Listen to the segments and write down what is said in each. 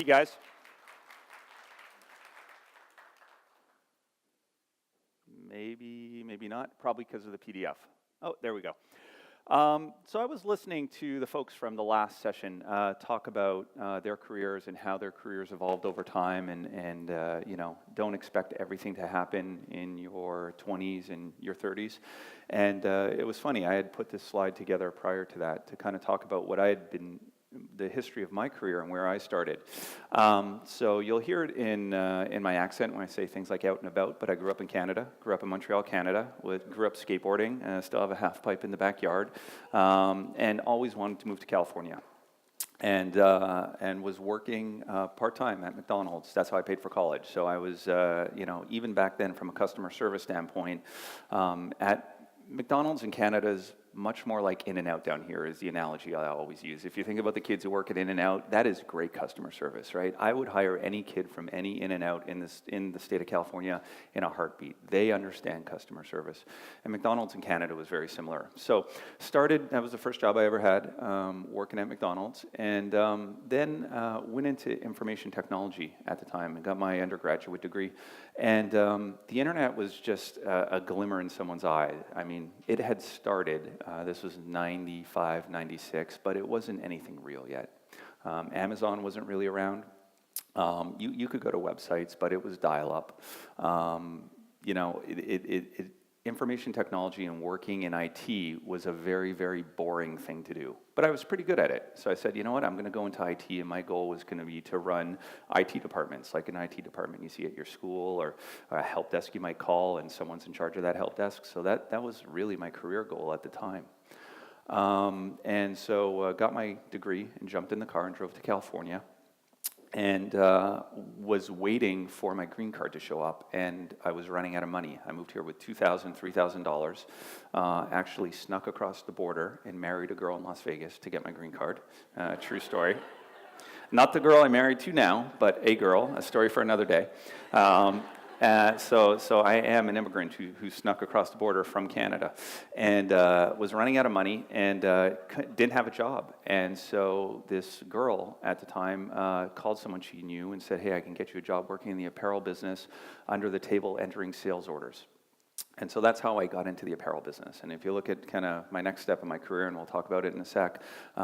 Hey guys. Maybe not. Probably because of the PDF. Oh, there we go. So I was listening to the folks from the last session talk about their careers and how their careers evolved over time, and don't expect everything to happen in your 20s and your 30s. And it was funny. I had put this slide together prior to that to kind of talk about what I had been. The history of my career and where I started. So you'll hear it in my accent when I say things like out and about, but I grew up in Canada, grew up in Montreal, Canada, grew up skateboarding, still have a half pipe in the backyard, and always wanted to move to California. And was working part-time at McDonald's. That's how I paid for college. So I was, even back then from a customer service standpoint, at McDonald's in Canada is much more like In-N-Out down here is the analogy I always use. If you think about the kids who work at In-N-Out, that is great customer service, right? I would hire any kid from any In-N-Out in the state of California in a heartbeat. They understand customer service. And McDonald's in Canada was very similar. So that was the first job I ever had, working at McDonald's. And then went into information technology at the time and got my undergraduate degree. And the internet was just a glimmer in someone's eye. I mean, it had started. This was 95, 96, but it wasn't anything real yet. Amazon wasn't really around. You could go to websites, but it was dial-up. Information technology and working in IT was a very, very boring thing to do. But I was pretty good at it. So I said, you know what, I'm going to go into IT, and my goal was going to be to run IT departments, like an IT department you see at your school, or a help desk you might call, and someone's in charge of that help desk. So that was really my career goal at the time. And so got my degree and jumped in the car and drove to California. And was waiting for my green card to show up, and I was running out of money. I moved here with $2,000, $3,000, actually snuck across the border and married a girl in Las Vegas to get my green card. True story. Not the girl I married to now, but a girl, a story for another day. So I am an immigrant who snuck across the border from Canada, and was running out of money and didn't have a job. And so this girl at the time called someone she knew and said, hey, I can get you a job working in the apparel business, under the table entering sales orders. And so that's how I got into the apparel business. And if you look at kind of my next step in my career, and we'll talk about it in a sec,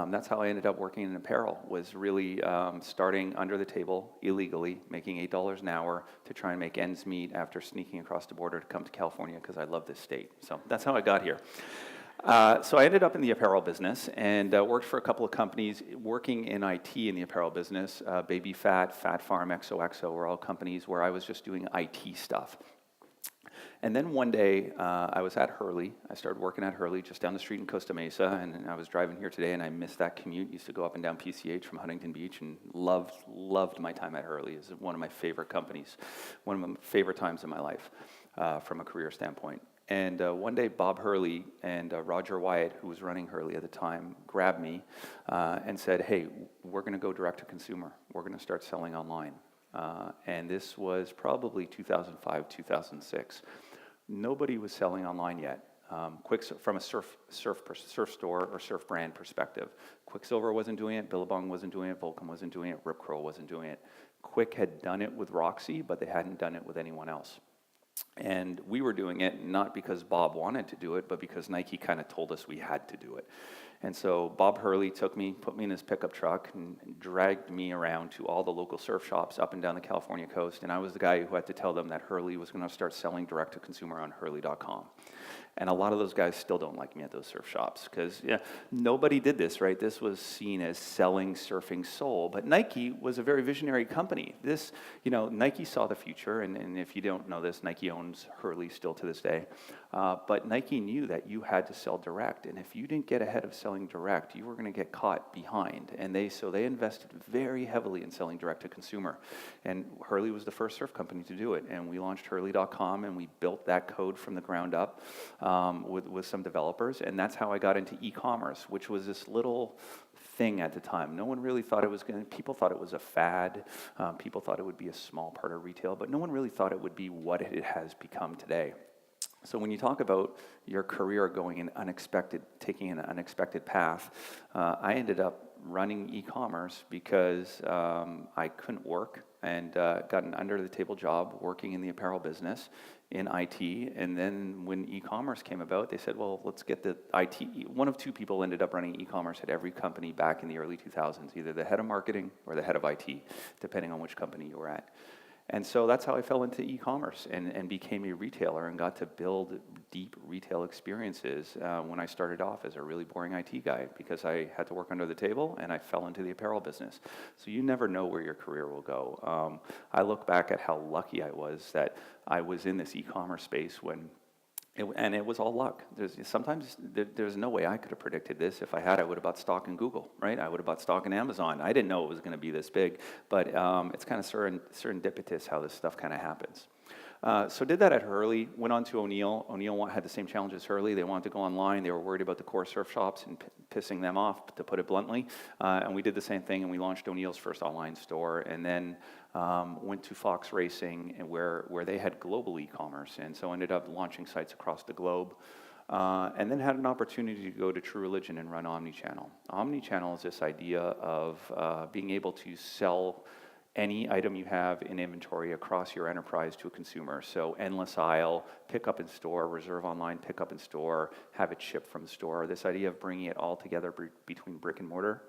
that's how I ended up working in apparel, was really starting under the table illegally, making $8 an hour to try and make ends meet after sneaking across the border to come to California because I love this state. So that's how I got here. So I ended up in the apparel business and worked for a couple of companies working in IT in the apparel business. Baby Fat, Fat Farm, XOXO were all companies where I was just doing IT stuff. And then one day, I was at Hurley. I started working at Hurley just down the street in Costa Mesa, and I was driving here today, and I missed that commute. Used to go up and down PCH from Huntington Beach, and loved my time at Hurley. It's one of my favorite companies, one of my favorite times in my life from a career standpoint. And one day, Bob Hurley and Roger Wyatt, who was running Hurley at the time, grabbed me and said, hey, we're going to go direct to consumer. We're going to start selling online. And this was probably 2005, 2006. Nobody was selling online yet. From a surf store or surf brand perspective. Quicksilver wasn't doing it, Billabong wasn't doing it, Volcom wasn't doing it, Rip Curl wasn't doing it. Quick had done it with Roxy, but they hadn't done it with anyone else. And we were doing it not because Bob wanted to do it, but because Nike kind of told us we had to do it. And so Bob Hurley took me, put me in his pickup truck, and dragged me around to all the local surf shops up and down the California coast. And I was the guy who had to tell them that Hurley was going to start selling direct to consumer on Hurley.com. And a lot of those guys still don't like me at those surf shops because nobody did this, right? This was seen as selling surfing soul. But Nike was a very visionary company. Nike saw the future, and if you don't know this, Nike owns Hurley still to this day. But Nike knew that you had to sell direct, and if you didn't get ahead of selling direct, you were going to get caught behind. And so they invested very heavily in selling direct to consumer. And Hurley was the first surf company to do it. And we launched Hurley.com, and we built that code from the ground up with some developers. And that's how I got into e-commerce, which was this little thing at the time. No one really thought it was people thought it was a fad. People thought it would be a small part of retail, but no one really thought it would be what it has become today. So when you talk about your career taking an unexpected path, I ended up running e-commerce because I couldn't work and got an under-the-table job working in the apparel business in IT. And then when e-commerce came about, they said, well, let's get the IT. One of two people ended up running e-commerce at every company back in the early 2000s, either the head of marketing or the head of IT, depending on which company you were at. And so that's how I fell into e-commerce and became a retailer and got to build deep retail experiences when I started off as a really boring IT guy because I had to work under the table and I fell into the apparel business. So you never know where your career will go. I look back at how lucky I was that I was in this e-commerce space when and it was all luck. Sometimes there's no way I could have predicted this. If I had, I would have bought stock in Google, right? I would have bought stock in Amazon. I didn't know it was going to be this big, but it's kind of serendipitous how this stuff kind of happens. So did that at Hurley, went on to O'Neill. O'Neill had the same challenge as Hurley. They wanted to go online. They were worried about the core surf shops and pissing them off, to put it bluntly. And we did the same thing, and we launched O'Neill's first online store, and then went to Fox Racing, and where they had global e-commerce, and so ended up launching sites across the globe. And then had an opportunity to go to True Religion and run Omnichannel. Omnichannel is this idea of being able to sell any item you have in inventory across your enterprise to a consumer. So endless aisle, pick up in store, reserve online, pick up in store, have it shipped from the store. This idea of bringing it all together between brick and mortar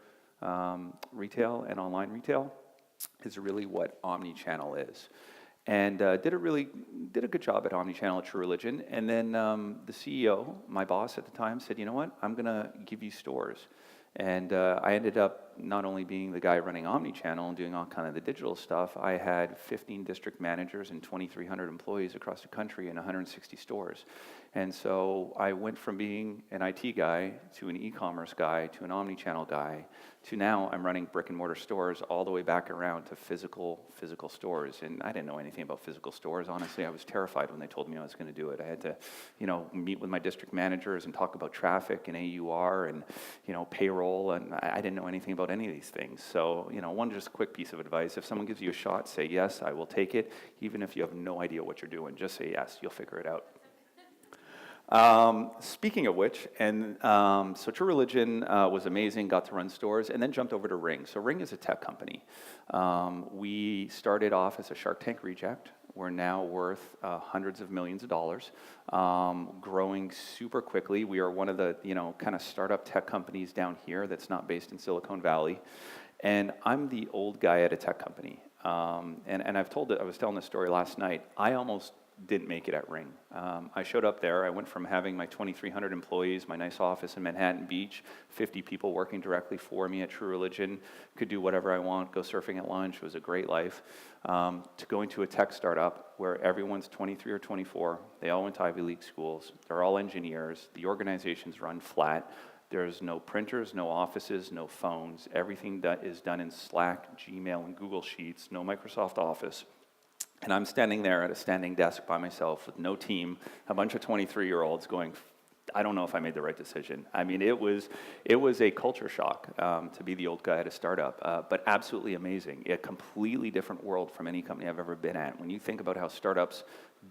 retail and online retail is really what Omnichannel is. And did a good job at Omnichannel at True Religion. And then the CEO, my boss at the time, said, you know what, I'm gonna give you stores. And I ended up not only being the guy running Omnichannel and doing all kind of the digital stuff, I had 15 district managers and 2,300 employees across the country in 160 stores. And so I went from being an IT guy to an e-commerce guy to an Omnichannel guy to now I'm running brick and mortar stores all the way back around to physical stores. And I didn't know anything about physical stores. Honestly, I was terrified when they told me I was going to do it. I had to, meet with my district managers and talk about traffic and AUR and, payroll. And I didn't know anything about any of these things. So, one just quick piece of advice. If someone gives you a shot, say, yes, I will take it. Even if you have no idea what you're doing, just say yes, you'll figure it out. Speaking of which, and so True Religion was amazing, got to run stores, and then jumped over to Ring. So Ring is a tech company. We started off as a Shark Tank reject. We're now worth hundreds of millions of dollars, growing super quickly. We are one of the kind of startup tech companies down here that's not based in Silicon Valley. And I'm the old guy at a tech company. And I was telling this story last night. I almost didn't make it at Ring. I showed up there. I went from having my 2,300 employees, my nice office in Manhattan Beach, 50 people working directly for me at True Religion, could do whatever I want, go surfing at lunch. It was a great life. To going to a tech startup where everyone's 23 or 24. They all went to Ivy League schools. They're all engineers. The organization's run flat. There's no printers, no offices, no phones. Everything that is done in Slack, Gmail, and Google Sheets, no Microsoft Office. And I'm standing there at a standing desk by myself with no team, a bunch of 23-year-olds going, I don't know if I made the right decision. I mean, it was a culture shock to be the old guy at a startup, but absolutely amazing. A completely different world from any company I've ever been at. When you think about how startups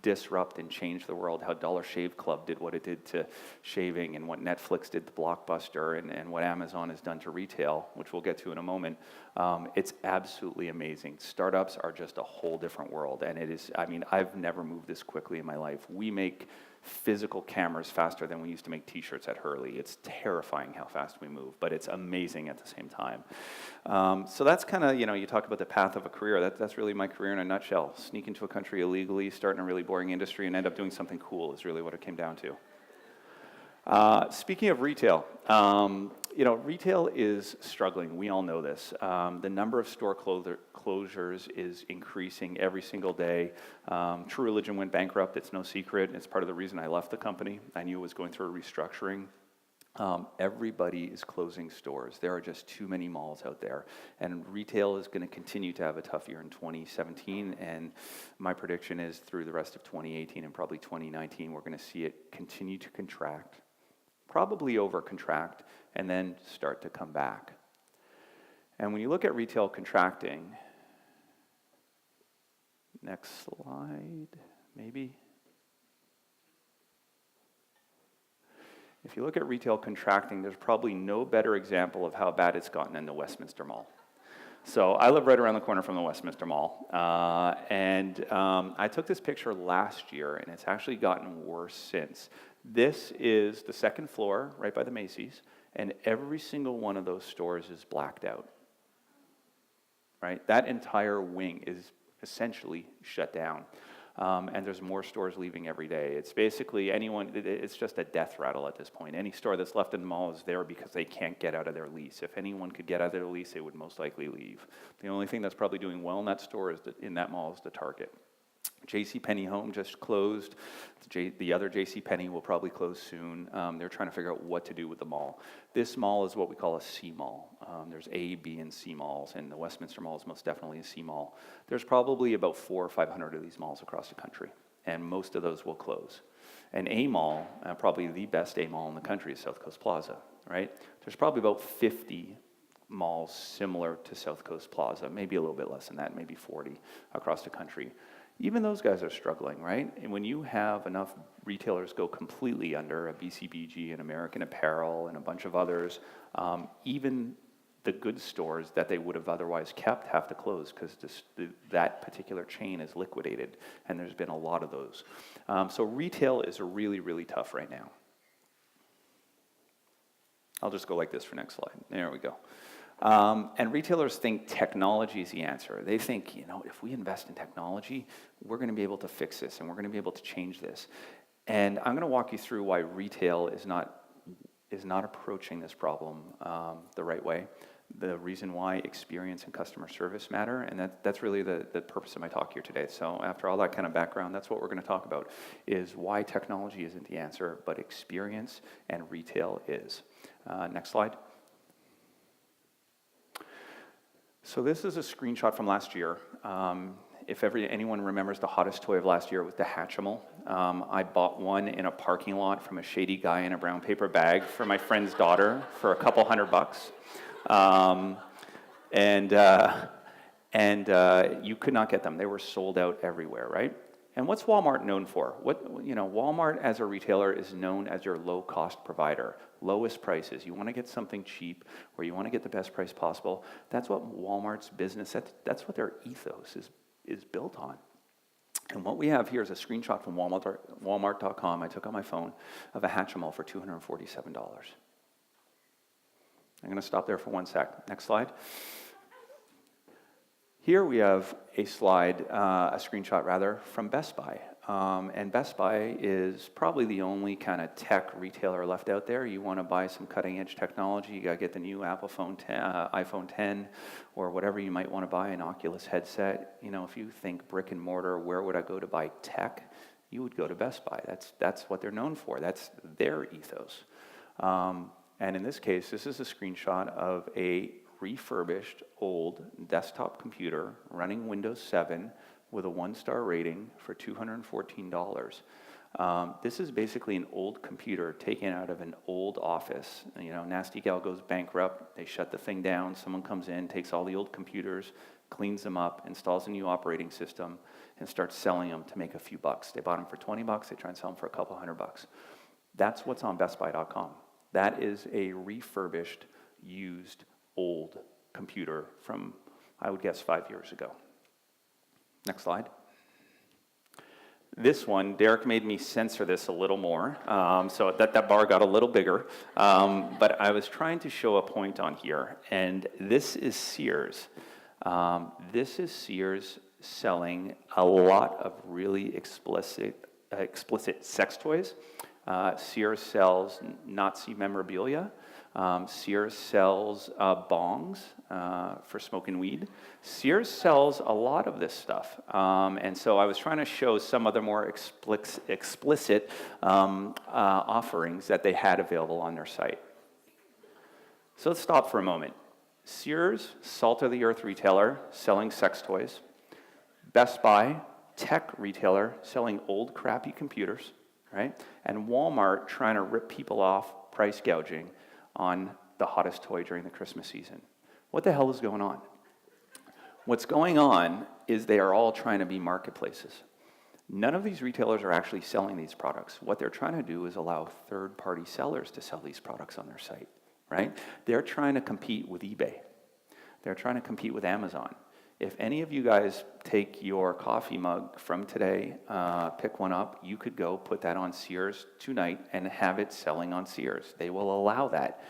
disrupt and change the world, how Dollar Shave Club did what it did to shaving, and what Netflix did to Blockbuster, and what Amazon has done to retail, which we'll get to in a moment, it's absolutely amazing. Startups are just a whole different world, and it is, I've never moved this quickly in my life. We make physical cameras faster than we used to make t-shirts at Hurley. It's terrifying how fast we move, but it's amazing at the same time. So that's kind of, you talk about the path of a career. That's really my career in a nutshell. Sneak into a country illegally, start in a really boring industry, and end up doing something cool is really what it came down to. Speaking of retail, retail is struggling. We all know this. The number of store closures is increasing every single day. True Religion went bankrupt. It's no secret. It's part of the reason I left the company. I knew it was going through a restructuring. Everybody is closing stores. There are just too many malls out there. And retail is going to continue to have a tough year in 2017. And my prediction is through the rest of 2018 and probably 2019, we're going to see it continue to contract, probably over-contract, and then start to come back. And when you look at retail contracting, next slide, maybe. If you look at retail contracting, there's probably no better example of how bad it's gotten than the Westminster Mall. So I live right around the corner from the Westminster Mall, and I took this picture last year, and it's actually gotten worse since. This is the second floor, right by the Macy's, and every single one of those stores is blacked out, right? That entire wing is essentially shut down. And there's more stores leaving every day. It's basically it's just a death rattle at this point. Any store that's left in the mall is there because they can't get out of their lease. If anyone could get out of their lease, they would most likely leave. The only thing that's probably doing well in that store in that mall is the Target. JCPenney Home just closed. The other JCPenney will probably close soon. They're trying to figure out what to do with the mall. This mall is what we call a C mall. There's A, B, and C malls, and the Westminster Mall is most definitely a C mall. There's probably about 400 or 500 of these malls across the country, and most of those will close. An A mall, probably the best A mall in the country, is South Coast Plaza, right? There's probably about 50 malls similar to South Coast Plaza, maybe a little bit less than that, maybe 40 across the country. Even those guys are struggling, right? And when you have enough retailers go completely under, a BCBG and American Apparel and a bunch of others, even the good stores that they would have otherwise kept have to close because that particular chain is liquidated, and there's been a lot of those. So retail is really, really tough right now. I'll just go like this for next slide. There we go. And retailers think technology is the answer. They think, if we invest in technology, we're going to be able to fix this, and we're going to be able to change this. And I'm going to walk you through why retail is not approaching this problem the right way. The reason why experience and customer service matter, and that's really the purpose of my talk here today. So after all that kind of background, that's what we're going to talk about, is why technology isn't the answer, but experience and retail is. Next slide. So this is a screenshot from last year. If anyone remembers the hottest toy of last year, it was the Hatchimal. I bought one in a parking lot from a shady guy in a brown paper bag for my friend's daughter for a couple $100. You could not get them. They were sold out everywhere, right? And what's Walmart known for? Walmart as a retailer is known as your low-cost provider, lowest prices. You want to get something cheap, or you want to get the best price possible. That's what Walmart's business. That's what their ethos is built on. And what we have here is a screenshot from Walmart.com. I took on my phone of a Hatchimal for $247. I'm going to stop there for 1 sec. Next slide. Here we have a screenshot rather, from Best Buy. And Best Buy is probably the only kind of tech retailer left out there. You want to buy some cutting-edge technology, you got to get the new iPhone 10, or whatever you might want to buy, an Oculus headset. If you think brick and mortar, where would I go to buy tech? You would go to Best Buy. That's what they're known for. That's their ethos. And in this case, this is a screenshot of a refurbished old desktop computer running Windows 7 with a 1-star rating for $214. This is basically an old computer taken out of an old office. Nasty gal goes bankrupt, they shut the thing down, someone comes in, takes all the old computers, cleans them up, installs a new operating system, and starts selling them to make a few bucks. They bought them for $20, they try and sell them for a couple $100. That's what's on bestbuy.com. That is a refurbished, used, old computer from, I would guess, 5 years ago. Next slide. This one, Derek made me censor this a little more, so that bar got a little bigger, but I was trying to show a point on here, and this is Sears. This is Sears selling a lot of really explicit sex toys. Sears sells Nazi memorabilia. Sears sells bongs for smoking weed. Sears sells a lot of this stuff. And so I was trying to show some of the more explicit offerings that they had available on their site. So let's stop for a moment. Sears, salt-of-the-earth retailer, selling sex toys. Best Buy, tech retailer, selling old, crappy computers, right? And Walmart trying to rip people off, price gouging on the hottest toy during the Christmas season. What the hell is going on? What's going on is they are all trying to be marketplaces. None of these retailers are actually selling these products. What they're trying to do is allow third-party sellers to sell these products on their site, right? They're trying to compete with eBay. They're trying to compete with Amazon. If any of you guys take your coffee mug from today, pick one up, you could go put that on Sears tonight and have it selling on Sears. They will allow that.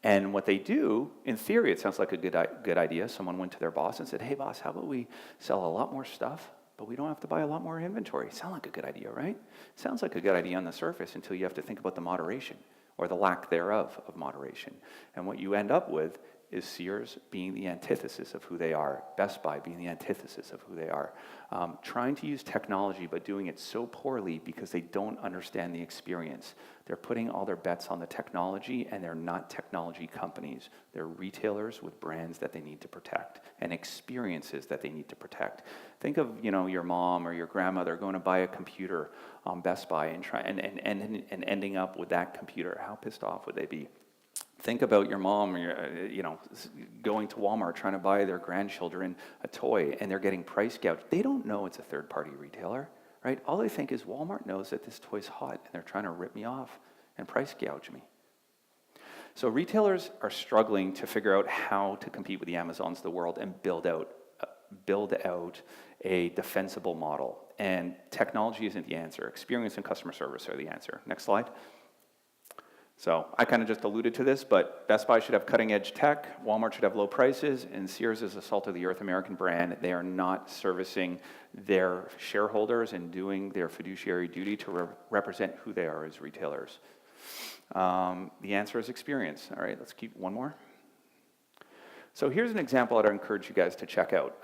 And what they do, in theory, it sounds like a good idea. Someone went to their boss and said, hey, boss, how about we sell a lot more stuff, but we don't have to buy a lot more inventory? Sounds like a good idea, right? Sounds like a good idea on the surface until you have to think about the moderation or the lack thereof of moderation. And what you end up with is Sears being the antithesis of who they are, Best Buy being the antithesis of who they are, trying to use technology but doing it so poorly because they don't understand the experience. They're putting all their bets on the technology, and they're not technology companies. They're retailers with brands that they need to protect and experiences that they need to protect. Think of your mom or your grandmother going to buy a computer on Best Buy and ending up with that computer. How pissed off would they be? Think about your mom, going to Walmart trying to buy their grandchildren a toy, and they're getting price gouged. They don't know it's a third-party retailer, right? All they think is Walmart knows that this toy's hot, and they're trying to rip me off and price gouge me. So retailers are struggling to figure out how to compete with the Amazons of the world and build out a defensible model. And technology isn't the answer. Experience and customer service are the answer. Next slide. So I kind of just alluded to this, but Best Buy should have cutting-edge tech, Walmart should have low prices, and Sears is a salt-of-the-earth American brand. They are not servicing their shareholders and doing their fiduciary duty to represent who they are as retailers. The answer is experience. All right, let's keep one more. So here's an example that I encourage you guys to check out.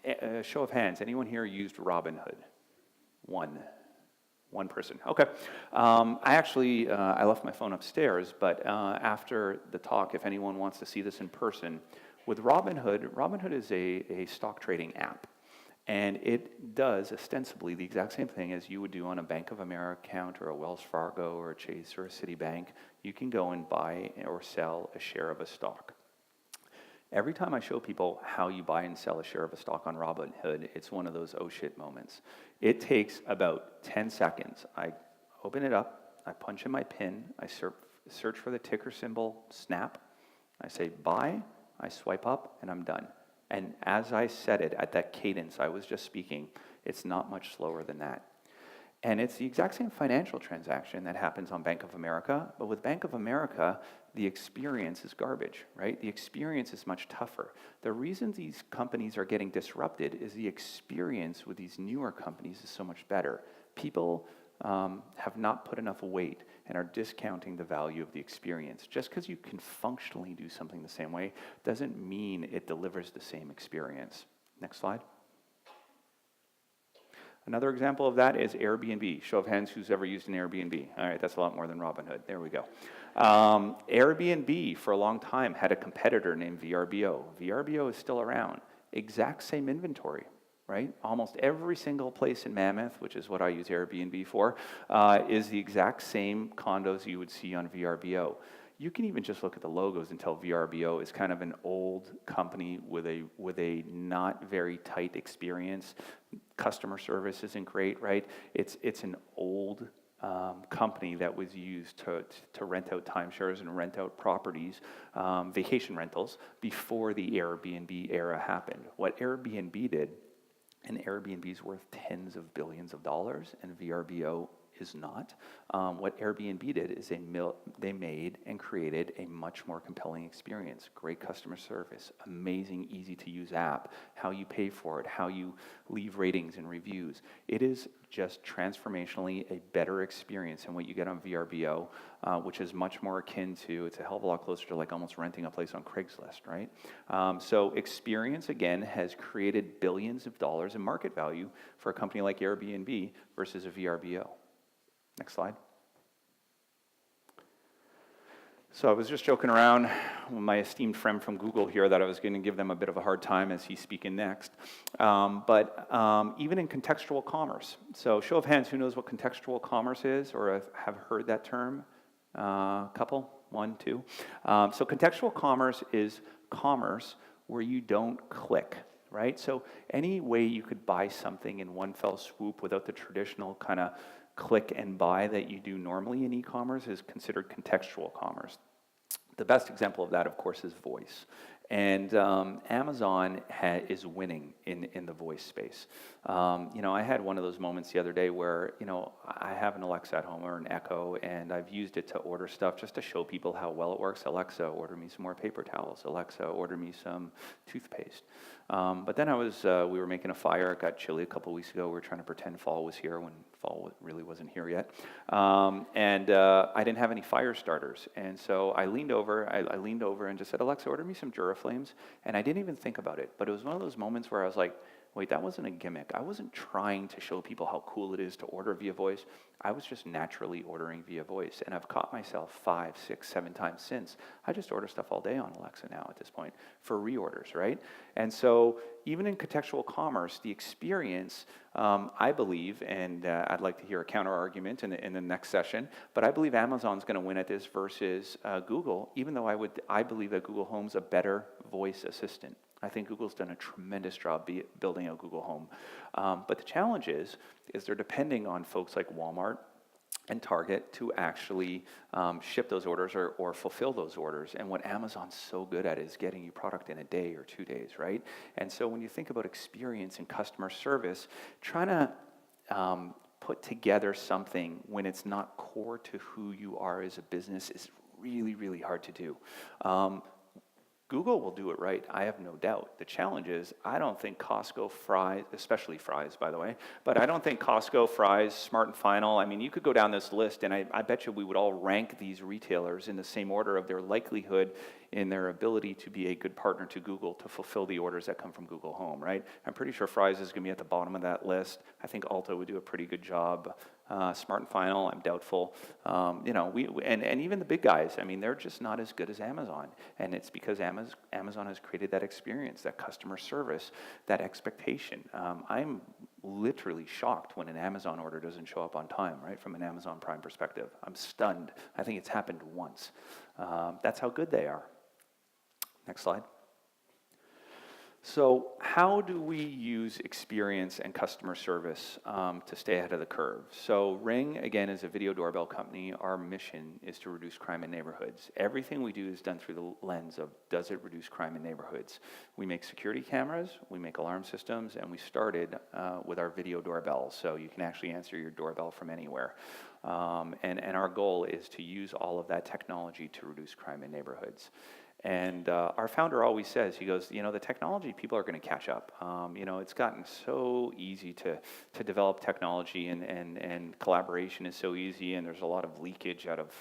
A show of hands, anyone here used Robinhood? One person, okay. I left my phone upstairs, but after the talk, if anyone wants to see this in person, with Robinhood is a stock trading app, and it does ostensibly the exact same thing as you would do on a Bank of America account or a Wells Fargo or a Chase or a Citibank. You can go and buy or sell a share of a stock. Every time I show people how you buy and sell a share of a stock on Robinhood, it's one of those oh shit moments. It takes about 10 seconds. I open it up, I punch in my PIN, I search for the ticker symbol SNAP, I say buy, I swipe up, and I'm done. And as I said it at that cadence I was just speaking, it's not much slower than that. And it's the exact same financial transaction that happens on Bank of America, but with Bank of America, the experience is garbage, right? The experience is much tougher. The reason these companies are getting disrupted is the experience with these newer companies is so much better. People have not put enough weight and are discounting the value of the experience. Just because you can functionally do something the same way doesn't mean it delivers the same experience. Next slide. Another example of that is Airbnb. Show of hands, who's ever used an Airbnb? All right, that's a lot more than Robinhood. There we go. Airbnb, for a long time, had a competitor named VRBO. VRBO is still around. Exact same inventory, right? Almost every single place in Mammoth, which is what I use Airbnb for, is the exact same condos you would see on VRBO. You can even just look at the logos and tell VRBO is kind of an old company with a not very tight experience. Customer service isn't great, right? It's an old company that was used to rent out timeshares and rent out properties, vacation rentals, before the Airbnb era happened. What Airbnb did, and Airbnb's worth tens of billions of dollars, and VRBO is not. What Airbnb did is they made and created a much more compelling experience. Great customer service, amazing, easy to use app, how you pay for it, how you leave ratings and reviews. It is just transformationally a better experience than what you get on VRBO, which is much more akin to, it's a hell of a lot closer to like almost renting a place on Craigslist, right? So experience, again, has created billions of dollars in market value for a company like Airbnb versus a VRBO. Next slide. So I was just joking around with my esteemed friend from Google here that I was going to give them a bit of a hard time as he's speaking next. But even in contextual commerce. So show of hands, who knows what contextual commerce is or have heard that term? Couple? One, two. So contextual commerce is commerce where you don't click. right? So any way you could buy something in one fell swoop without the traditional kind of click and buy that you do normally in e-commerce is considered contextual commerce. The best example of that, of course, is voice. And Amazon is winning in the voice space. I had one of those moments the other day where, I have an Alexa at home or an Echo, and I've used it to order stuff just to show people how well it works. Alexa, order me some more paper towels. Alexa, order me some toothpaste. But then we were making a fire. It got chilly a couple weeks ago. We were trying to pretend fall was here when fall really wasn't here yet. And I didn't have any fire starters. And so I leaned over and just said, Alexa, order me some Duraflames. And I didn't even think about it. But it was one of those moments where I was like, wait, that wasn't a gimmick. I wasn't trying to show people how cool it is to order via voice. I was just naturally ordering via voice. And I've caught myself 5, 6, 7 times since. I just order stuff all day on Alexa now at this point for reorders, right? And so even in contextual commerce, the experience, I believe, and I'd like to hear a counter argument in the next session, but I believe Amazon's going to win at this versus Google, even though I believe that Google Home's a better voice assistant. I think Google's done a tremendous job building out Google Home. But the challenge is they're depending on folks like Walmart and Target to actually ship those orders or fulfill those orders. And what Amazon's so good at is getting you product in a day or 2 days, right? And so when you think about experience and customer service, trying to put together something when it's not core to who you are as a business is really, really hard to do. Google will do it right, I have no doubt. The challenge is, I don't think Costco, Fry's, especially Fry's, by the way, but I don't think Costco, Fry's, Smart & Final, I mean, you could go down this list, and I bet you we would all rank these retailers in the same order of their likelihood in their ability to be a good partner to Google to fulfill the orders that come from Google Home, right? I'm pretty sure Fry's is going to be at the bottom of that list. I think Alto would do a pretty good job. Smart & Final, I'm doubtful. And even the big guys, I mean, they're just not as good as Amazon. And it's because Amazon has created that experience, that customer service, that expectation. I'm literally shocked when an Amazon order doesn't show up on time, right, from an Amazon Prime perspective. I'm stunned. I think it's happened once. That's how good they are. Next slide. So how do we use experience and customer service to stay ahead of the curve? So Ring, again, is a video doorbell company. Our mission is to reduce crime in neighborhoods. Everything we do is done through the lens of, does it reduce crime in neighborhoods? We make security cameras, we make alarm systems, and we started with our video doorbells, so you can actually answer your doorbell from anywhere. And our goal is to use all of that technology to reduce crime in neighborhoods. And our founder always says, he goes, the technology, people are going to catch up. It's gotten so easy to develop technology, and collaboration is so easy, and there's a lot of leakage out of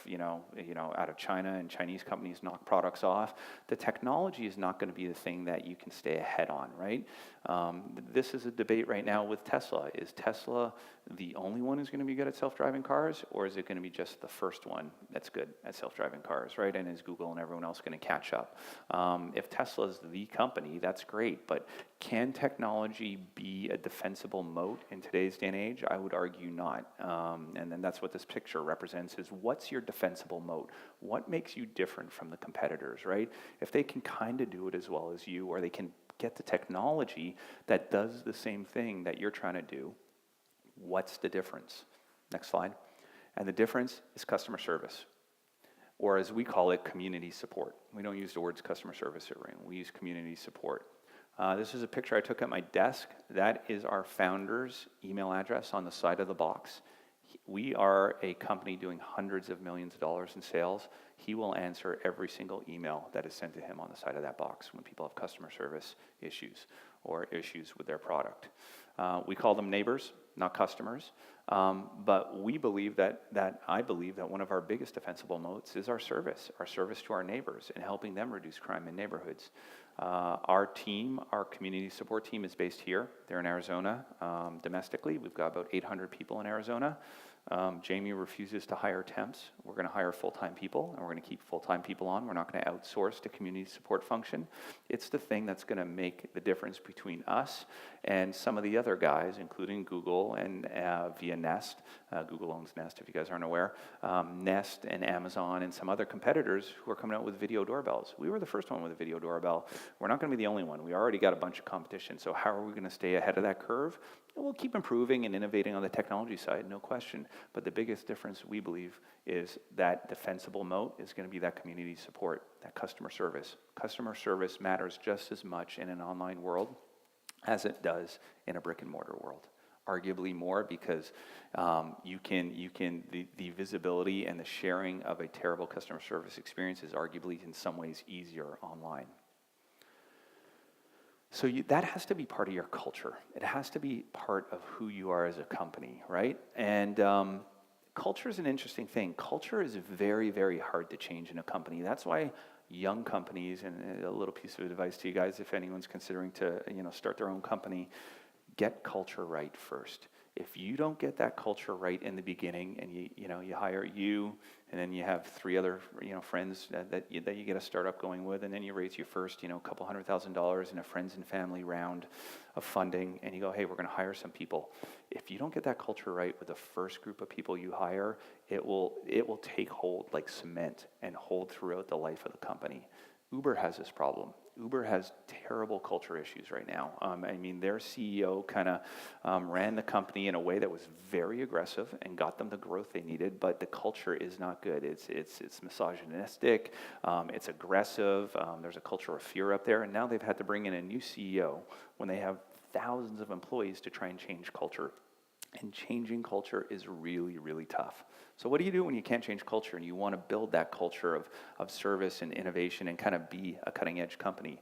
China, and Chinese companies knock products off. The technology is not going to be the thing that you can stay ahead on, right? This is a debate right now with Tesla. Is Tesla the only one who's going to be good at self-driving cars, or is it going to be just the first one that's good at self-driving cars, right? And is Google and everyone else going to catch up? If Tesla's the company, that's great, but can technology be a defensible moat in today's day and age? I would argue not. And then that's what this picture represents, is what's your defensible moat? What makes you different from the competitors, right? If they can kind of do it as well as you, or they can get the technology that does the same thing that you're trying to do, what's the difference? Next slide. And the difference is customer service, or as we call it, community support. We don't use the words customer service at Ring. We use community support. This is a picture I took at my desk. That is our founder's email address on the side of the box. We are a company doing hundreds of millions of dollars in sales. He will answer every single email that is sent to him on the side of that box when people have customer service issues or issues with their product. We call them neighbors, not customers. But we believe I believe that one of our biggest defensible moats is our service to our neighbors, and helping them reduce crime in neighborhoods. Our community support team is based here. They're in Arizona domestically. We've got about 800 people in Arizona. Jamie refuses to hire temps. We're going to hire full-time people, and we're going to keep full-time people on. We're not going to outsource the community support function. It's the thing that's going to make the difference between us and some of the other guys, including Google and via Nest. Google owns Nest, if you guys aren't aware. Nest and Amazon and some other competitors who are coming out with video doorbells. We were the first one with a video doorbell. We're not going to be the only one. We already got a bunch of competition. So how are we going to stay ahead of that curve? We'll keep improving and innovating on the technology side, no question. But the biggest difference, we believe, is that defensible moat is going to be that community support, that customer service. Customer service matters just as much in an online world as it does in a brick and mortar world. Arguably more, because the visibility and the sharing of a terrible customer service experience is arguably in some ways easier online. So that has to be part of your culture. It has to be part of who you are as a company, right? And culture is an interesting thing. Culture is very, very hard to change in a company. That's why young companies, and a little piece of advice to you guys, if anyone's considering to start their own company, get culture right first. If you don't get that culture right in the beginning, and you hire you, and then you have 3 other friends that you get a startup going with, and then you raise your first couple $100,000 in a friends and family round of funding, and you go, hey, we're going to hire some people. If you don't get that culture right with the first group of people you hire, it will take hold like cement and hold throughout the life of the company. Uber has this problem. Uber has terrible culture issues right now. Their CEO kind of ran the company in a way that was very aggressive and got them the growth they needed, but the culture is not good. It's misogynistic, it's aggressive, there's a culture of fear up there, and now they've had to bring in a new CEO when they have thousands of employees to try and change culture. And changing culture is really, really tough. So what do you do when you can't change culture and you want to build that culture of service and innovation and kind of be a cutting-edge company?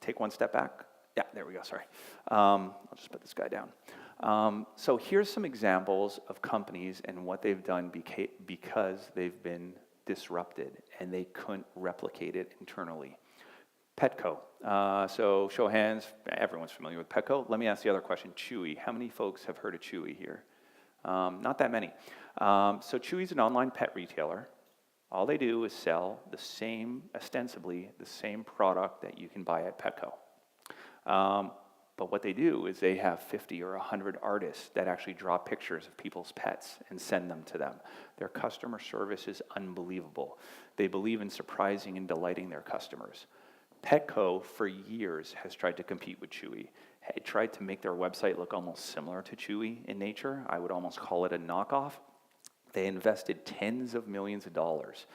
Take one step back. Yeah, there we go, sorry. I'll just put this guy down. So here's some examples of companies and what they've done because they've been disrupted and they couldn't replicate it internally. Petco. So show of hands, everyone's familiar with Petco. Let me ask the other question, Chewy. How many folks have heard of Chewy here? Not that many. So Chewy's an online pet retailer. All they do is sell ostensibly the same product that you can buy at Petco. But what they do is they have 50 or 100 artists that actually draw pictures of people's pets and send them to them. Their customer service is unbelievable. They believe in surprising and delighting their customers. Petco, for years, has tried to compete with Chewy. It tried to make their website look almost similar to Chewy in nature. I would almost call it a knockoff. They invested tens of millions of dollars,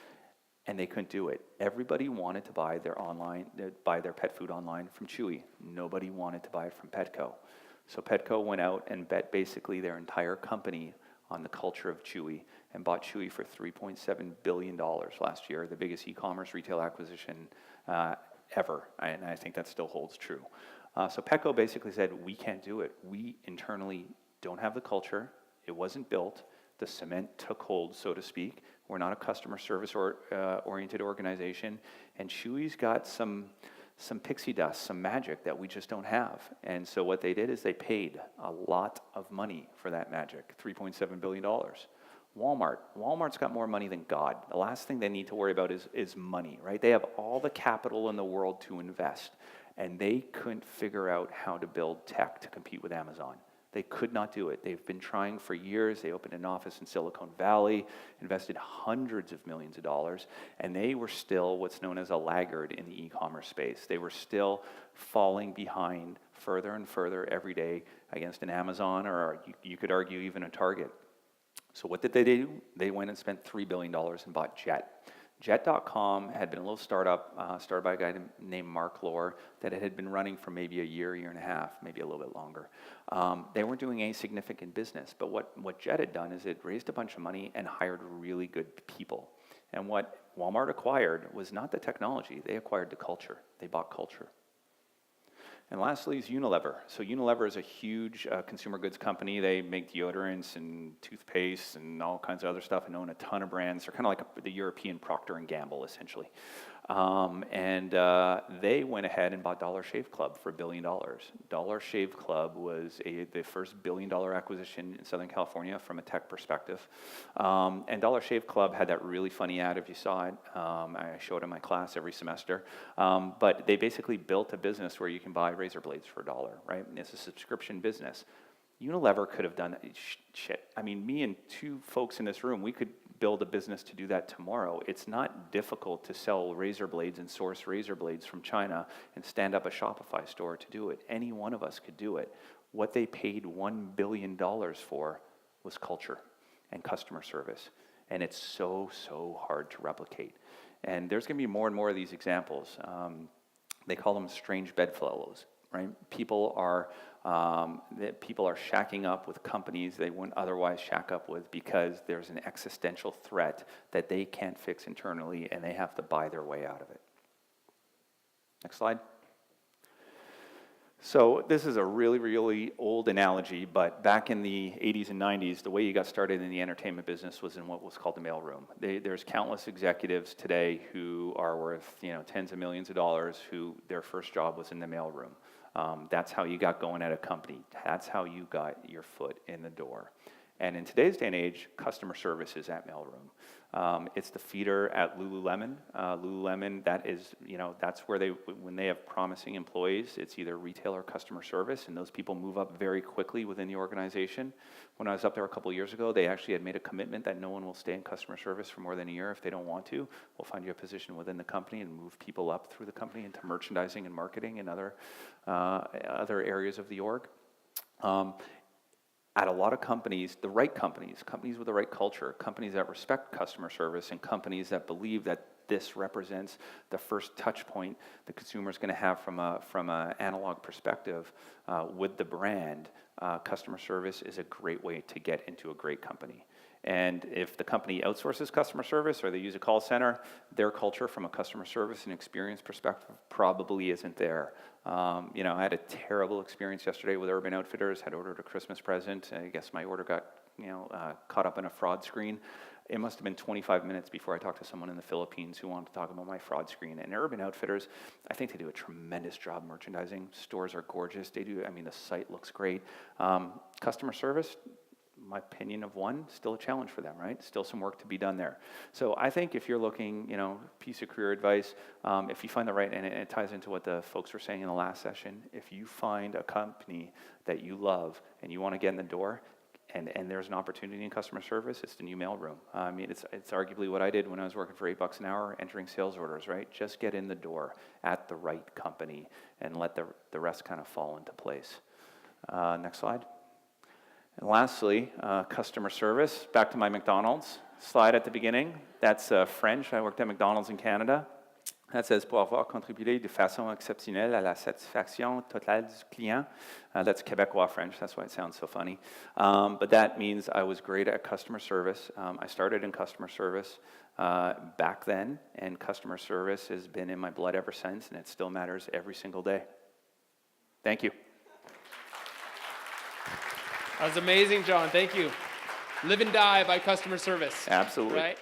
and they couldn't do it. Everybody wanted to buy their pet food online from Chewy. Nobody wanted to buy it from Petco. So Petco went out and bet basically their entire company on the culture of Chewy and bought Chewy for $3.7 billion last year, the biggest e-commerce retail acquisition ever, and I think that still holds true. So Petco basically said, we can't do it. We internally don't have the culture. It wasn't built. The cement took hold, so to speak. We're not a customer service oriented organization, and Chewy's got some pixie dust, some magic that we just don't have. And so what they did is they paid a lot of money for that magic, $3.7 billion. Walmart's got more money than God. The last thing they need to worry about is money, right? They have all the capital in the world to invest, and they couldn't figure out how to build tech to compete with Amazon. They could not do it. They've been trying for years. They opened an office in Silicon Valley, invested hundreds of millions of dollars, and they were still what's known as a laggard in the e-commerce space. They were still falling behind further and further every day against an Amazon, or you could argue even a Target. So what did they do? They went and spent $3 billion and bought Jet. Jet.com had been a little startup started by a guy named Mark Lohr that it had been running for maybe a year and a half, maybe a little bit longer. They weren't doing any significant business, but what Jet had done is it raised a bunch of money and hired really good people. And what Walmart acquired was not the technology, they acquired the culture. They bought culture. And lastly is Unilever. So Unilever is a huge consumer goods company. They make deodorants and toothpaste and all kinds of other stuff and own a ton of brands. They're kind of like the European Procter & Gamble, essentially. They went ahead and bought Dollar Shave Club for $1 billion. Dollar Shave Club was the first $1 billion acquisition in Southern California from a tech perspective. And Dollar Shave Club had that really funny ad, if you saw it. I show it in my class every semester. But they basically built a business where you can buy razor blades for $1, right? And it's a subscription business. Unilever could have done shit. I mean, me and two folks in this room, we could build a business to do that tomorrow. It's not difficult to sell razor blades and source razor blades from China and stand up a Shopify store to do it. Any one of us could do it. What they paid $1 billion for was culture and customer service. And it's so, so hard to replicate. And there's going to be more and more of these examples. They call them strange bedfellows, right? People are shacking up with companies they wouldn't otherwise shack up with because there's an existential threat that they can't fix internally and they have to buy their way out of it. Next slide. So this is a really, really old analogy, but back in the 80s and 90s, the way you got started in the entertainment business was in what was called the mailroom. There's countless executives today who are worth tens of millions of dollars who their first job was in the mailroom. That's how you got going at a company. That's how you got your foot in the door. And in today's day and age, customer service is at mailroom. It's the feeder at Lululemon. Lululemon, that is, that's where when they have promising employees, it's either retail or customer service, and those people move up very quickly within the organization. When I was up there a couple of years ago, they actually had made a commitment that no one will stay in customer service for more than a year if they don't want to. We'll find you a position within the company and move people up through the company into merchandising and marketing and other areas of the org. At a lot of companies, the right companies with the right culture, companies that respect customer service, and companies that believe that this represents the first touch point the consumer is going to have from an analog perspective with the brand, customer service is a great way to get into a great company. And if the company outsources customer service or they use a call center, their culture from a customer service and experience perspective probably isn't there. I had a terrible experience yesterday with Urban Outfitters. Had ordered a Christmas present. I guess my order got caught up in a fraud screen. It must have been 25 minutes before I talked to someone in the Philippines who wanted to talk about my fraud screen. And Urban Outfitters, I think they do a tremendous job merchandising. Stores are gorgeous. The site looks great. Customer service, my opinion of one, still a challenge for them, right? Still some work to be done there. So I think if you're looking, piece of career advice, if you find the right, and it ties into what the folks were saying in the last session, if you find a company that you love and you want to get in the door, and there's an opportunity in customer service, it's the new mailroom. It's arguably what I did when I was working for $8 an hour, entering sales orders, right? Just get in the door at the right company and let the rest kind of fall into place. Next slide. And lastly, customer service. Back to my McDonald's slide at the beginning. That's French. I worked at McDonald's in Canada. That says pour avoir contribué de façon exceptionnelle à la satisfaction totale du client. That's Quebecois French. That's why it sounds so funny. But that means I was great at customer service. I started in customer service back then, and customer service has been in my blood ever since, and it still matters every single day. Thank you. That was amazing, John. Thank you. Live and die by customer service. Absolutely. Right?